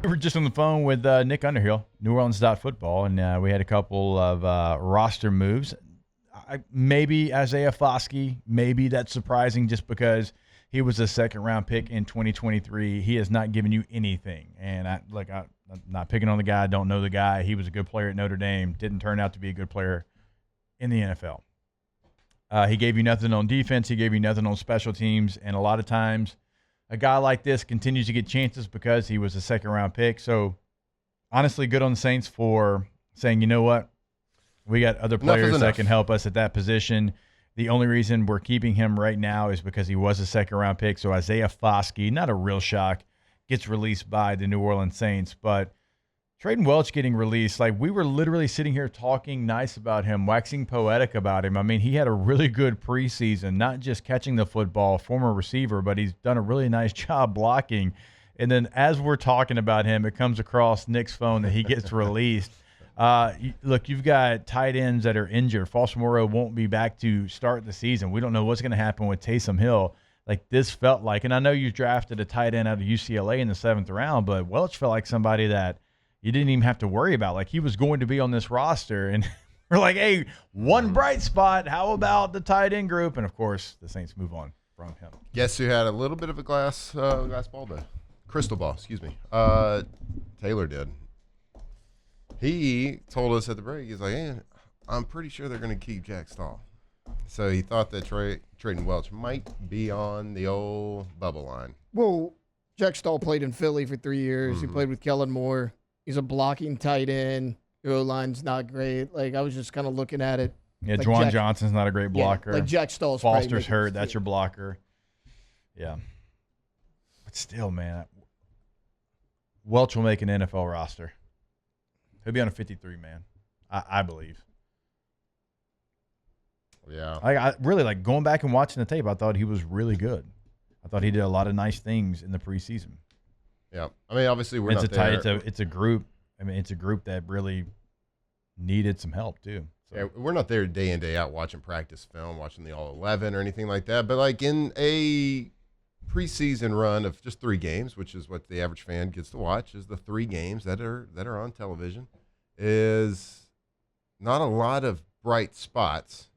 We were just on the phone with Nick Underhill, New Orleans Football, and we had a couple of roster moves. Maybe Isaiah Foskey, maybe that's surprising just because he was a second-round pick in 2023. He has not given you anything. And I'm not picking on the guy. I don't know the guy. He was a good player at Notre Dame. Didn't turn out to be a good player in the NFL. He gave you nothing on defense. He gave you nothing on special teams. And a lot of times a guy like this continues to get chances because he was a second-round pick. So, honestly, good on the Saints for saying, you know what, we got other players that can help us at that position. The only reason we're keeping him right now is because he was a second-round pick. So Isaiah Foskey, not a real shock, gets released by the New Orleans Saints. But Trayden Welch getting released, like we were literally sitting here talking nice about him, waxing poetic about him. I mean, he had a really good preseason, not just catching the football, former receiver, but he's done a really nice job blocking. And then as we're talking about him, it comes across Nick's phone that he gets released. Look, you've got tight ends that are injured. Foster Moreau won't be back to start the season. We don't know what's going to happen with Taysom Hill. Like this felt like, and I know you drafted a tight end out of UCLA in the 7th round, but Welch felt like somebody that you didn't even have to worry about. Like he was going to be on this roster, and we're like, hey, one bright spot. How about the tight end group? And of course, the Saints move on from him. Guess who had a little bit of a crystal ball, excuse me. Taylor did. He told us at the break, he's like, hey, I'm pretty sure they're going to keep Jack Stahl. So he thought that Trayden Welch might be on the old bubble line. Well, Jack Stahl played in Philly for 3 years. He played with Kellen Moore. He's a blocking tight end. Your O-line's not great. Like, I was just kind of looking at it. Yeah, like Juwan Johnson's not a great blocker. Yeah, like Jack Stahl's Foster's hurt. That's your blocker. Yeah. But still, man, Welch will make an NFL roster. He'll be on a 53-man, I believe. Yeah. I really, like, going back and watching the tape, I thought he was really good. I thought he did a lot of nice things in the preseason. Yeah. I mean, obviously, we're not there. It's a group. I mean, it's a group that really needed some help, too. So. Yeah, we're not there day in, day out watching practice film, watching the All-11 or anything like that. But, like, in a preseason run of just 3 games, which is what the average fan gets to watch, is the 3 games that are on television, is not a lot of bright spots.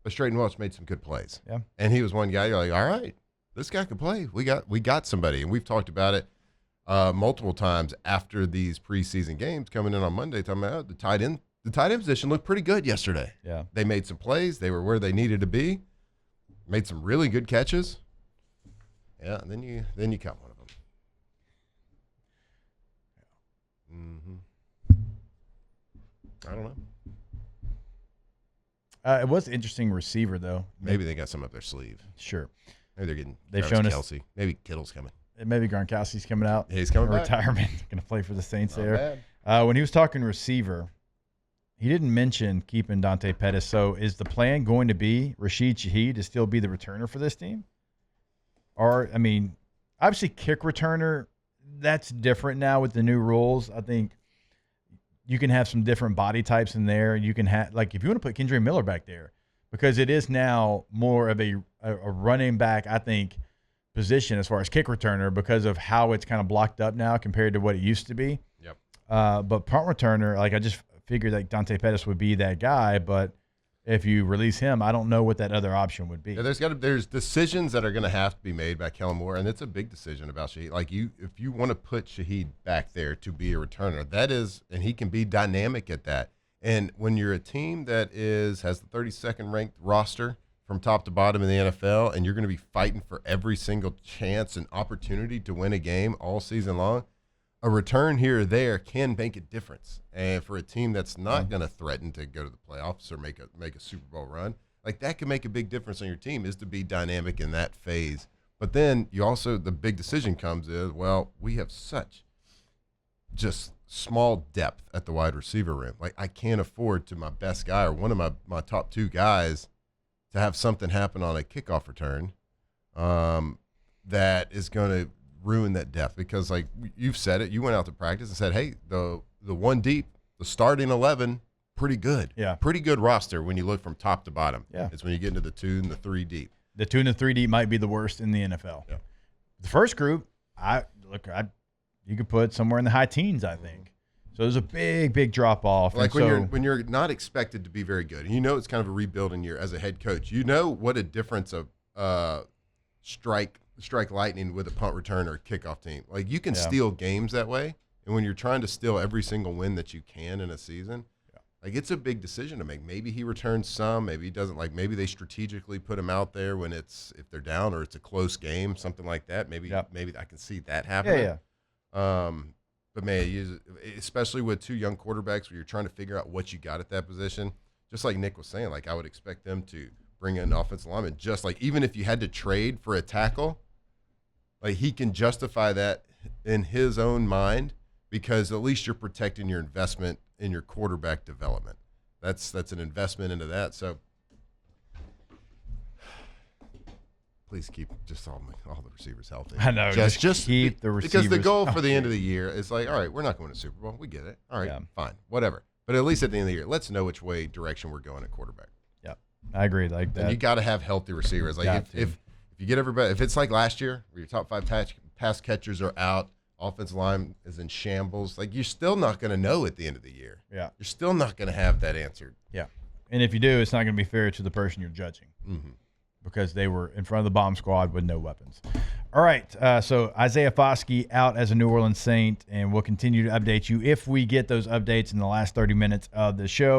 But Trayden Welch made some good plays. Yeah. And he was one guy you're like, all right, this guy can play. We got somebody. And we've talked about it multiple times after these preseason games coming in on Monday, talking about the tight end position looked pretty good yesterday. Yeah. They made some plays. They were where they needed to be. Made some really good catches. Yeah, and then you caught one of them. I don't know. It was an interesting receiver, though. Maybe they got some up their sleeve. Sure. Maybe they're getting They've shown us Kelsey. Maybe Kittle's coming. Maybe Gronkowski's coming out. Yeah, he's coming back. Retirement. Going to play for the Saints Not there. bad. When he was talking receiver, he didn't mention keeping Dante Pettis. So is the plan going to be Rashid Shaheed to still be the returner for this team? Or, I mean, obviously kick returner, that's different now with the new rules. I think you can have some different body types in there. You can have, like, if you want to put Kendre Miller back there, because it is now more of a running back, I think, position as far as kick returner because of how it's kind of blocked up now compared to what it used to be. Yep. But punt returner, like, I just figured like Dante Pettis would be that guy, but if you release him, I don't know what that other option would be. Yeah, there's decisions that are going to have to be made by Kellen Moore, and it's a big decision about Shaheed. Like if you want to put Shaheed back there to be a returner, that is, and he can be dynamic at that. And when you're a team that has the 32nd ranked roster from top to bottom in the NFL, and you're going to be fighting for every single chance and opportunity to win a game all season long, a return here or there can make a difference. And for a team that's not going to threaten to go to the playoffs or make a Super Bowl run, like that can make a big difference on your team, is to be dynamic in that phase. But then you also, the big decision comes is, well, we have such just small depth at the wide receiver room. Like I can't afford to my best guy or one of my top 2 guys to have something happen on a kickoff return that is going to ruin that depth, because like you've said it, you went out to practice and said, hey, the one deep, the starting 11, pretty good. Yeah. Pretty good roster when you look from top to bottom. Yeah. It's when you get into the 2 and the 3 deep. The 2 and the 3 deep might be the worst in the NFL. Yeah. The first group, you could put somewhere in the high teens, I think. So there's a big drop off. Like when you're not expected to be very good, and it's kind of a rebuilding year as a head coach. What a difference of strike lightning with a punt return or a kickoff team. Like you can steal games that way, and when you're trying to steal every single win that you can in a season, like it's a big decision to make. Maybe he returns some, maybe he doesn't. Like maybe they strategically put him out there when if they're down or it's a close game, something like that. Maybe I can see that happening. But man, especially with two young quarterbacks where you're trying to figure out what you got at that position, just like Nick was saying, like I would expect them to bring in an offensive lineman. Just like even if you had to trade for a tackle, like he can justify that in his own mind because at least you're protecting your investment in your quarterback development. That's an investment into that. So please keep just all the receivers healthy. I know. Just keep the receivers because the goal for the end of the year is like, all right, we're not going to Super Bowl. We get it. All right, fine, whatever. But at least at the end of the year, let's know which direction we're going at quarterback. Yeah, I agree. Like that. And you got to have healthy receivers. Like if you get everybody, if it's like last year where your top 5 pass catchers are out, offensive line is in shambles, like you're still not going to know at the end of the year. Yeah, you're still not going to have that answered. Yeah, and if you do, it's not going to be fair to the person you're judging. Mm-hmm. Because they were in front of the bomb squad with no weapons. All right, so Isaiah Foskey out as a New Orleans Saint, and we'll continue to update you if we get those updates in the last 30 minutes of the show.